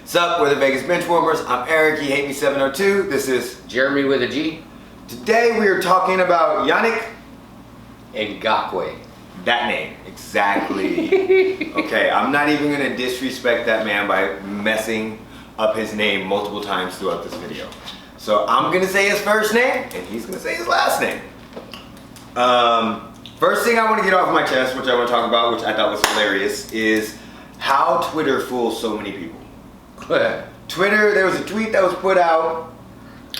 What's up? We're the Vegas Benchwarmers. I'm Eric, he hate me 702. This is Geremy with a G. Today we are talking about Yannick Ngakoue. That name, exactly. Okay, I'm not even gonna disrespect that man by messing up his name multiple times throughout this video. So I'm gonna say his first name and he's gonna say his last name. First thing I want to get off my chest, which I want to talk about, which I thought was hilarious, is how Twitter fools so many people. Twitter, there was a tweet that was put out.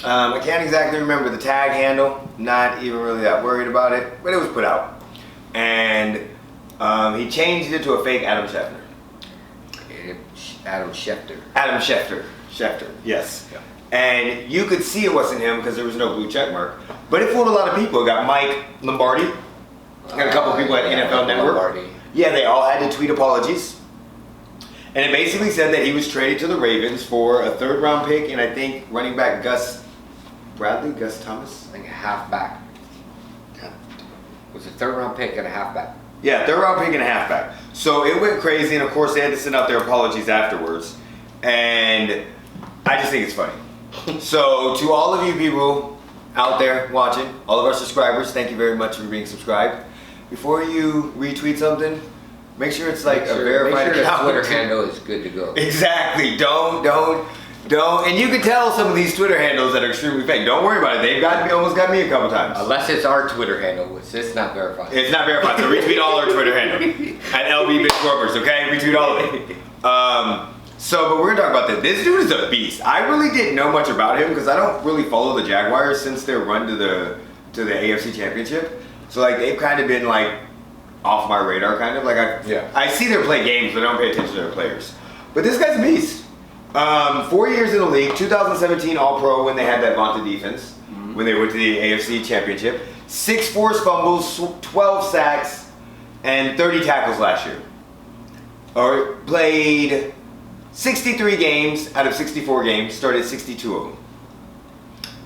I can't exactly remember the tag handle. Not even really that worried about it, but it was put out. And he changed it to a fake Adam Schefter. Adam Schefter. Adam Schefter. Schefter, yes. Yeah. And you could see it wasn't him because there was no blue check mark. But it fooled a lot of people. It got Mike Lombardi and a couple people at NFL Network. Lombardi. Yeah, they all had to tweet apologies. And it basically said that he was traded to the Ravens for a third-round pick and I think running back Gus Thomas? Like a halfback. It was a third-round pick and a halfback. Yeah, third-round pick and a halfback. So it went crazy, and of course they had to send out their apologies afterwards. And I just think it's funny. So to all of you people out there watching, all of our subscribers, thank you very much for being subscribed. Before you retweet something, make sure it's like a verified account. Twitter handle is good to go. Exactly. Don't. And you can tell some of these Twitter handles that are extremely fake. Don't worry about it. They've almost got me a couple times. Unless it's our Twitter handle, which it's not verified. It's not verified. So retweet all our Twitter handle at LB Benchwarmers. Okay, retweet all of it. But we're gonna talk about this. This dude is a beast. I really didn't know much about him because I don't really follow the Jaguars since their run to the AFC Championship. So like they've kind of been like off my radar, kind of like I see them play games, but I don't pay attention to their players. But this guy's a beast. 4 years in the league, 2017 All-Pro when they had that vaunted defense, when they went to the AFC Championship. 6 forced fumbles, 12 sacks, and 30 tackles last year. Or played 63 games out of 64 games, started 62 of them.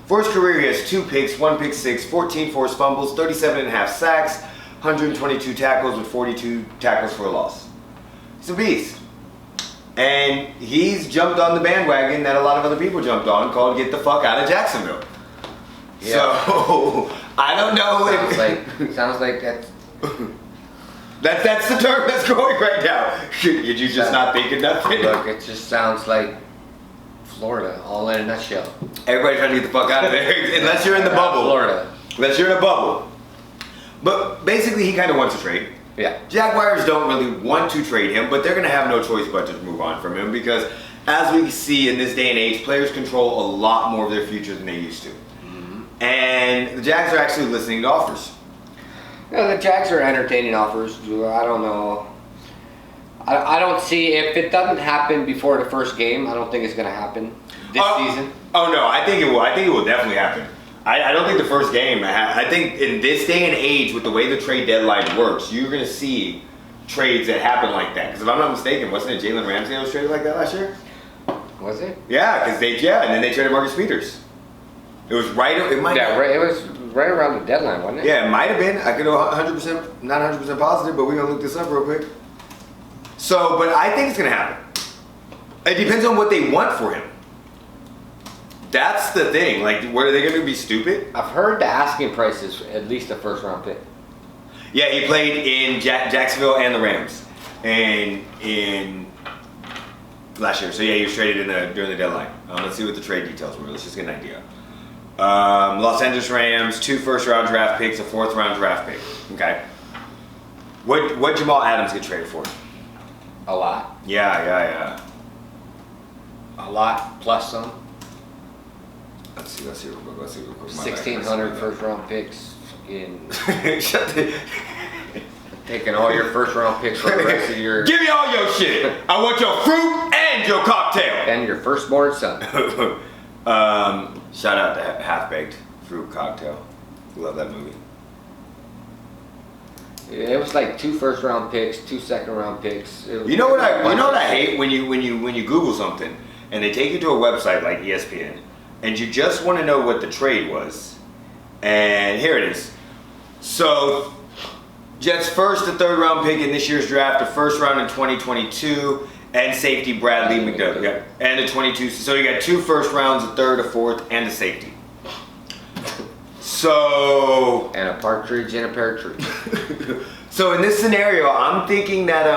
For his career, he has 2 picks, 1 pick 6, 14 forced fumbles, 37.5 sacks, 122 tackles with 42 tackles for a loss. He's a beast. And he's jumped on the bandwagon that a lot of other people jumped on called Get the Fuck Out of Jacksonville. Yeah. So, I don't know Sounds like that's... That's the term that's going right now. Did you just not think of nothing? Look, it just sounds like Florida, all in a nutshell. Everybody's trying to get the fuck out of there, unless you're in the bubble. Florida. Unless you're in a bubble. But basically, he kind of wants to trade. Yeah. Jaguars don't really want to trade him, but they're going to have no choice but to move on from him because, as we see in this day and age, players control a lot more of their future than they used to. And the Jags are actually listening to offers. No, the Jags are entertaining offers. I don't know. I don't see, if it doesn't happen before the first game, I don't think it's going to happen this season. Oh, no, I think it will. I think it will definitely happen. I don't think the first game, I think in this day and age, with the way the trade deadline works, you're going to see trades that happen like that. Because if I'm not mistaken, wasn't it Jalen Ramsey that was traded like that last year? Was it? Yeah, and then they traded Marcus Peters. It was right, it might it was right around the deadline, wasn't it? Yeah, it might have been. I could know 100%, not 100% positive, but we're going to look this up real quick. So, but I think it's going to happen. It depends on what they want for him. That's the thing. Like, what are they going to be stupid? I've heard the asking price is at least a first-round pick. Yeah, he played in Jacksonville and the Rams, and in last year. So yeah, he was traded during the deadline. Let's see what the trade details were. Let's just get an idea. Los Angeles Rams, 2 first-round draft picks, a 4th-round draft pick. Okay. What Jamal Adams get traded for? A lot. Yeah. A lot plus some. Let's see real quick. 1,600 first-round picks in. Taking all your first-round picks for the rest of your. Give me all your shit. I want your fruit and your cocktail. And your firstborn son. Shout out to Half Baked Fruit Cocktail. Love that movie. It was like 2 first-round picks, 2 second-round picks. You know what I hate when you Google something and they take you to a website like ESPN. And you just want to know what the trade was. And here it is. So, Jets' first to 3rd round pick in this year's draft, a 1st round in 2022, And safety Bradley McDougall. Yep. And a 22. So you got 2 first rounds, a third, a fourth, and a safety. So. And a partridge in a pear tree. So in this scenario, I'm thinking that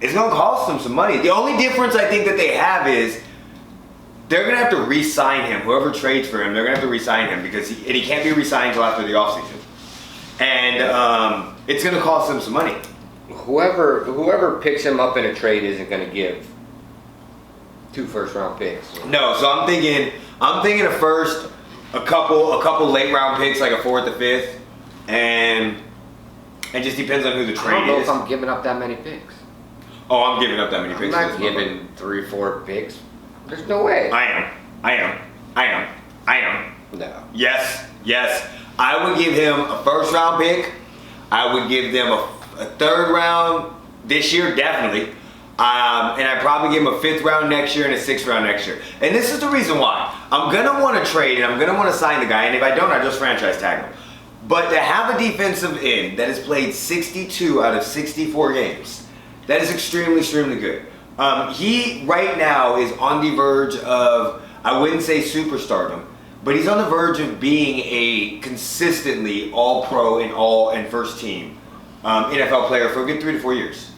it's gonna cost them some money. The only difference I think that they have is they're gonna have to re-sign him. Whoever trades for him, they're gonna have to re-sign him because he can't be re-signed until after the offseason. And it's gonna cost them some money. Whoever picks him up in a trade isn't going to give 2 first-round picks. No, so I'm thinking a first, a couple late round picks, like a 4th, a 5th, and it just depends on who the I trade don't know is. if I'm giving up that many picks. Oh, I'm giving up that many picks. I'm not giving 3, 4 picks. There's no way. I am. No. Yes. I would give him a first round pick. I would give them a 3rd round this year, definitely. And I'd probably give him a 5th round next year and a 6th round next year. And this is the reason why. I'm going to want to trade and I'm going to want to sign the guy. And if I don't, I just franchise tag him. But to have a defensive end that has played 62 out of 64 games, that is extremely, extremely good. He right now is on the verge of, I wouldn't say superstardom, but he's on the verge of being a consistently all-pro and first team NFL player for a good 3 to 4 years.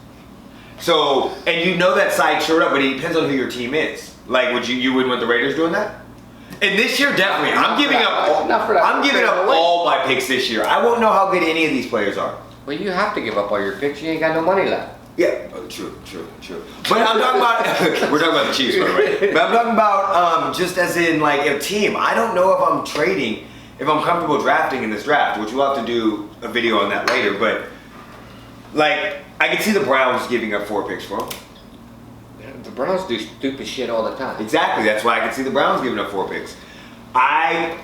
So, and you know that side showed up, but it depends on who your team is. Like, would you wouldn't want the Raiders doing that? And this year, definitely, I'm giving up all my picks this year. I won't know how good any of these players are. Well, you have to give up all your picks. You ain't got no money left. Yeah, true. But I'm talking about, we're talking about the Chiefs, by the way. But I'm talking about just as in like a team. I don't know if I'm trading, if I'm comfortable drafting in this draft, which we'll have to do a video on that later. But like, I could see the Browns giving up 4 picks for him. The Browns do stupid shit all the time. Exactly, that's why I could see the Browns giving up 4 picks. I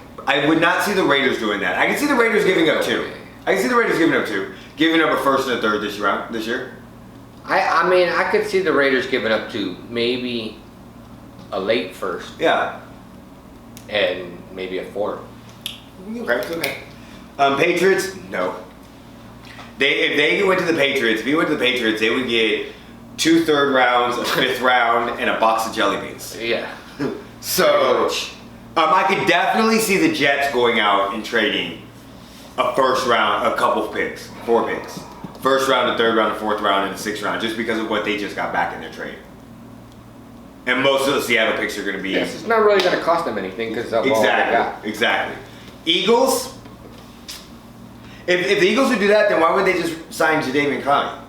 would not see the Raiders doing that. I can see the Raiders giving up 2. I can see the Raiders giving up 2. Giving up a 1st and a 3rd this year. I mean, I could see the Raiders giving up 2, maybe a late 1st. Yeah. And maybe a 4th. Okay. Patriots, no. If they went to the Patriots, they would get 2 3rd rounds, a 5th round, and a box of jelly beans. Yeah. So, I could definitely see the Jets going out and trading a 1st round, a couple of picks, 4 picks. 1st round, a 3rd round, a 4th round, and a 6th round, just because of what they just got back in their trade. And most of the Seattle picks are going to be... Yes, it's not really going to cost them anything because of all they got. Exactly. Eagles? If the Eagles would do that, then why would they just sign Jadeveon Clowney?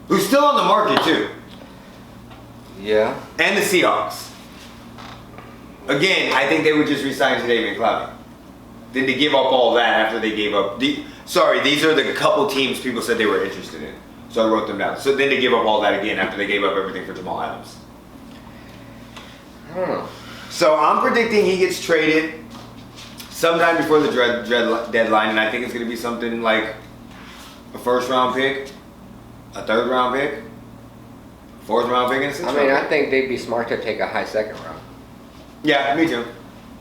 Who's still on the market, too. Yeah. And the Seahawks. Again, I think they would just re-sign Jadeveon Clowney. Then to give up all that after they gave up... these are the couple teams people said they were interested in. So I wrote them down. So then to give up all that again after they gave up everything for Jamal Adams. I don't know. So I'm predicting he gets traded sometime before the deadline, and I think it's going to be something like a 1st round pick, a 3rd round pick, 4th round pick, and a 6th round pick. I think they'd be smart to take a high 2nd round. Yeah, me too.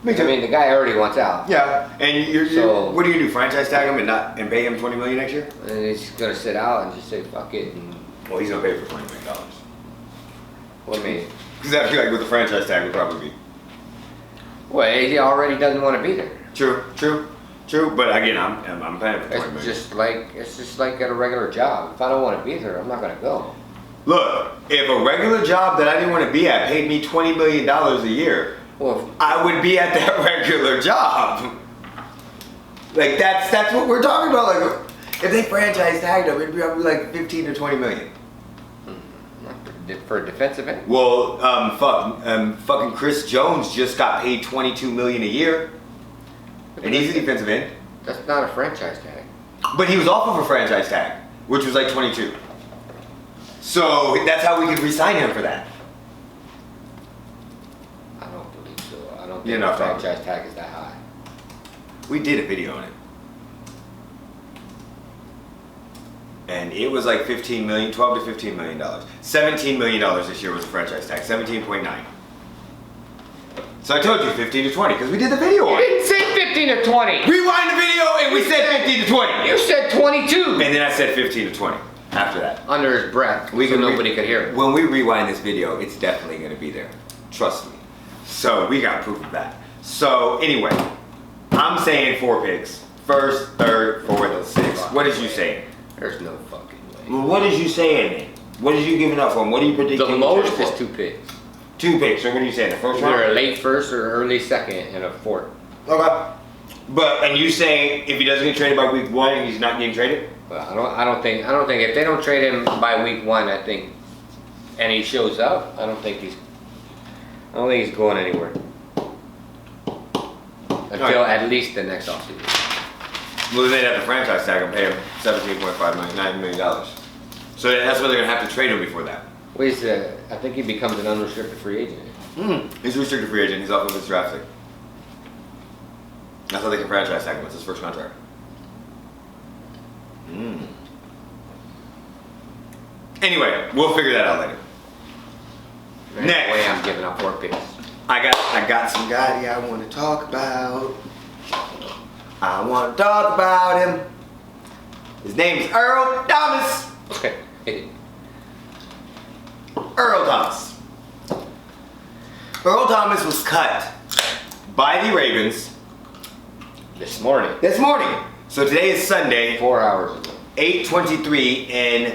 I mean, the guy already wants out. Yeah, and so, what do you do? Franchise tag him and pay him $20 million next year? And he's gonna sit out and just say fuck it. Well, he's gonna pay for $20 million. What do you mean? Because I feel like with the franchise tag would probably be. Well, he already doesn't want to be there. True. But again, I'm paying for $20 million. It's just like at a regular job. If I don't want to be there, I'm not gonna go. Look, if a regular job that I didn't want to be at paid me $20 million a year. Well, I would be at that regular job. Like that's what we're talking about. Like if they franchise tagged him, it'd be like 15 to 20 million. For a defensive end? Well, fucking Chris Jones just got paid $22 million a year, and he's a defensive end. That's not a franchise tag. But he was off of a franchise tag, which was like 22. So that's how we could re-sign him for that. I don't believe so. I don't think the franchise tag is that high. We did a video on it. And it was like 15 million, 12 to $15 million. $17 million this year was the franchise tag, 17.9. So I told you 15 to 20 because we did the video on it. You didn't say 15 to 20. Rewind the video and we said 15 to 20. You said 22. And then I said 15 to 20. after that. Under his breath, so nobody could hear it. When we rewind this video, it's definitely going to be there. Trust me. So we got proof of that. So anyway, I'm saying 4 picks. First, third, fourth, and sixth. What did you say? There's no fucking way. Well, what did you say then? What did you giving up for him? What are you predicting? The most is 2 picks. 2 picks. So what are you saying? The first round? Either a late first or early second and a fourth. Okay. And you say if he doesn't get traded by week 1, he's not getting traded? Well, I don't think if they don't trade him by week 1, I think, and he shows up, I don't think he's going anywhere until at least the next offseason. Well, they'd have to franchise tag him, pay him $17.5 million, $9 million. So that's why they're gonna have to trade him before that. Well, I think he becomes an unrestricted free agent. He's a restricted free agent. He's off of his draft pick. That's how they can franchise tag him. It's his first contract. Anyway, we'll figure that out later. Next. Way I'm giving up 4 picks. I got some guy I want to talk about. I want to talk about him. His name is Earl Thomas. Okay. Earl Thomas. Earl Thomas was cut by the Ravens This morning. So today is Sunday, 4 hours ago. 8:23, and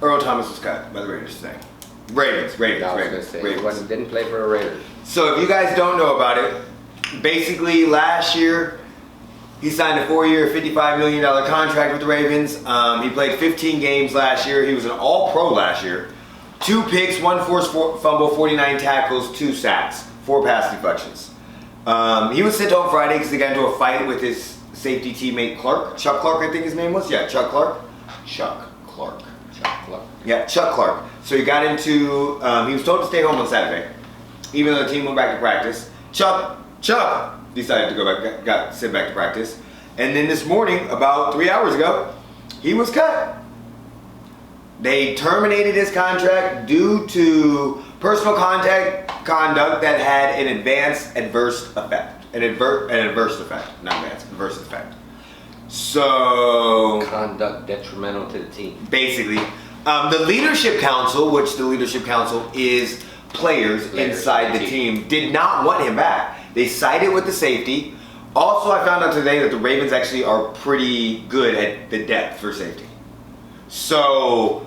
Earl Thomas was cut by the Raiders today. Ravens. I was gonna say, he didn't play for the Raiders. So if you guys don't know about it, basically last year he signed a 4-year, $55 million contract with the Ravens. He played 15 games last year. He was an All-Pro last year. 2 picks, 1 forced fumble, 49 tackles, 2 sacks, 4 pass deflections. He was sent home Friday because he got into a fight with his safety teammate Chuck Clark, I think his name was. Yeah, Chuck Clark. Yeah, Chuck Clark. So he got into, he was told to stay home on Saturday, even though the team went back to practice. Chuck decided to got sent back to practice. And then this morning, about 3 hours ago, he was cut. They terminated his contract due to personal conduct that had an adverse effect. Adverse effect. So Conduct detrimental to the team. basically, the leadership council, which the leadership council is players inside the team, did not want him back. They sided with the safety. Also, I found out today that the Ravens actually are pretty good at the depth for safety. So,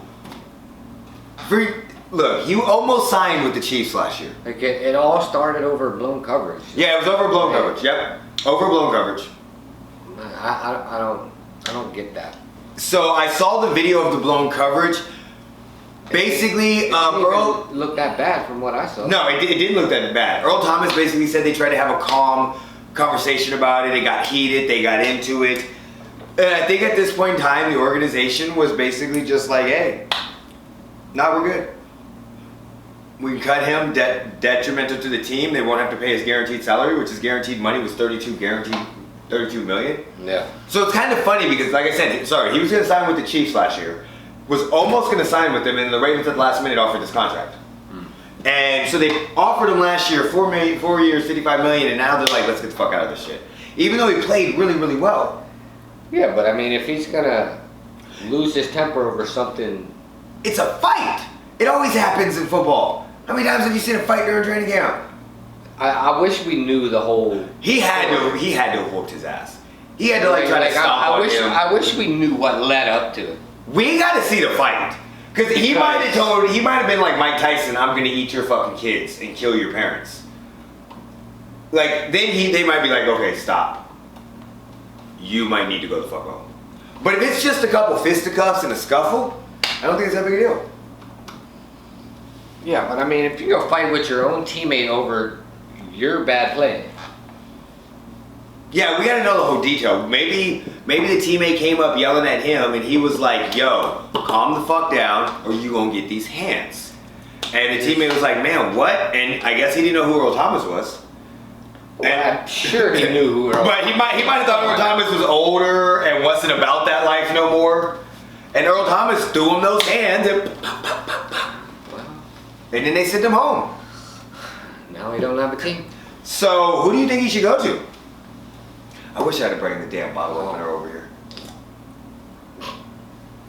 look, he almost signed with the Chiefs last year. Like it all started over blown coverage. Yeah, it was overblown coverage. Yep, overblown coverage. I don't get that. So I saw the video of the blown coverage. Basically, Earl looked that bad from what I saw. No, it didn't look that bad. Earl Thomas basically said they tried to have a calm conversation about it. They got heated. They got into it. And I think at this point in time, the organization was basically just like, hey, nah, we're good. We can cut him, detrimental to the team. They won't have to pay his guaranteed salary, which his guaranteed money was $32 million. Yeah. So it's kind of funny because, like I said, he was going to sign with the Chiefs last year. Was almost going to sign with them, and the Ravens at the last minute offered this contract. And so they offered him last year 4 years, $55 million, and now they're like, let's get the fuck out of this shit. Even though he played really, really well. Yeah, but I mean, if he's gonna lose his temper over something, it's a fight. It always happens in football. How many times have you seen a fight during training camp? I wish we knew the whole. He had to have whooped his ass. He had to try to stop him. I wish we knew what led up to it. We got to see the fight. Because he might have been like Mike Tyson, I'm going to eat your fucking kids and kill your parents. Like, then they might be like, okay, stop. You might need to go the fuck home. But if it's just a couple fisticuffs and a scuffle, I don't think it's that big a deal. Yeah, but I mean, if you go fight with your own teammate over your bad play. Yeah, we got to know the whole detail. Maybe the teammate came up yelling at him and he was like, yo, calm the fuck down or you gonna get these hands. And the teammate was like, man, what? And I guess he didn't know who Earl Thomas was. Well, I'm sure he knew who Earl But he might have thought Earl Thomas was older and wasn't about that life no more. And Earl Thomas threw him those hands and pop, pop, pop, pop. And then they sent him home. Now we don't have a team. So who do you think he should go to? I wish I had to bring the damn bottle opener over here.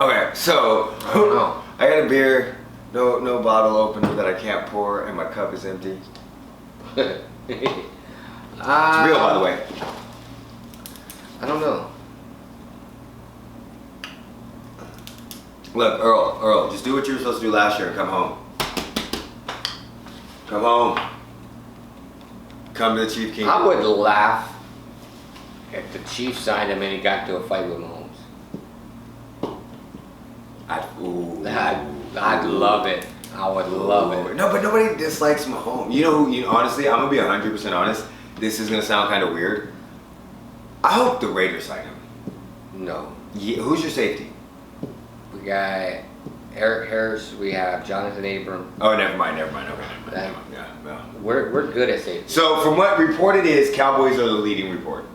Okay, so I don't know. I got a beer, no bottle opener that I can't pour, and my cup is empty. It's real, by the way. I don't know. Look, Earl, just do what you were supposed to do last year and come home. Come home. Come to the Chief King. I would laugh if the Chiefs signed him and he got into a fight with Mahomes. I'd love it. I would love it. No, but nobody dislikes Mahomes. You know who, honestly, I'm going to be 100% honest. This is going to sound kind of weird. I hope the Raiders sign him. No. Yeah, who's your safety? We got Eric Harris. We have Jonathan Abram. Oh, never mind. Okay, never mind. Yeah, no. We're good at safety. So, from what reported is, Cowboys are the leading report.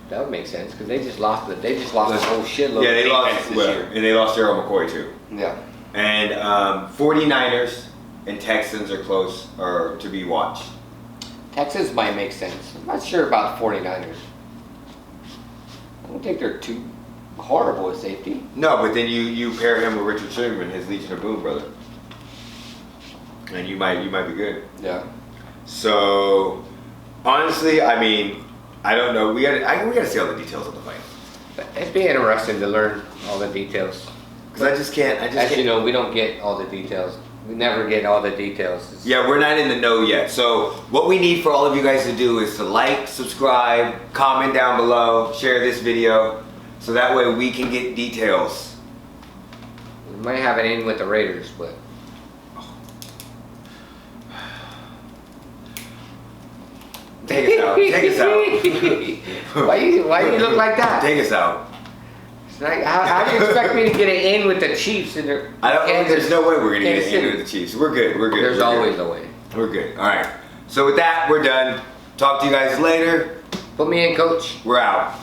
That would make sense because they just lost a whole shitload. Yeah, they of lost defense this year. and they lost Gerald McCoy too. Yeah. And 49ers and Texans are close or to be watched. Texas might make sense. I'm not sure about the 49ers. I don't think they're too horrible at safety. No, but then you pair him with Richard Sherman, his Legion of Boom brother, and you might be good. Yeah. So honestly, I mean, I don't know. We gotta see all the details of the fight. But it'd be interesting to learn all the details. Because I just can't. You know, we don't get all the details. We never get all the details. Yeah, we're not in the know yet. So what we need for all of you guys to do is to like, subscribe, comment down below, share this video, so that way we can get details. We might have it in with the Raiders, but take us out. Take us out. Why you look like that? Take us out. It's like, how do you expect me to get it in with the Chiefs? There's no way we're gonna get it in with the Chiefs. We're good. There's always a way. We're good. All right. So with that, we're done. Talk to you guys later. Put me in, coach. We're out.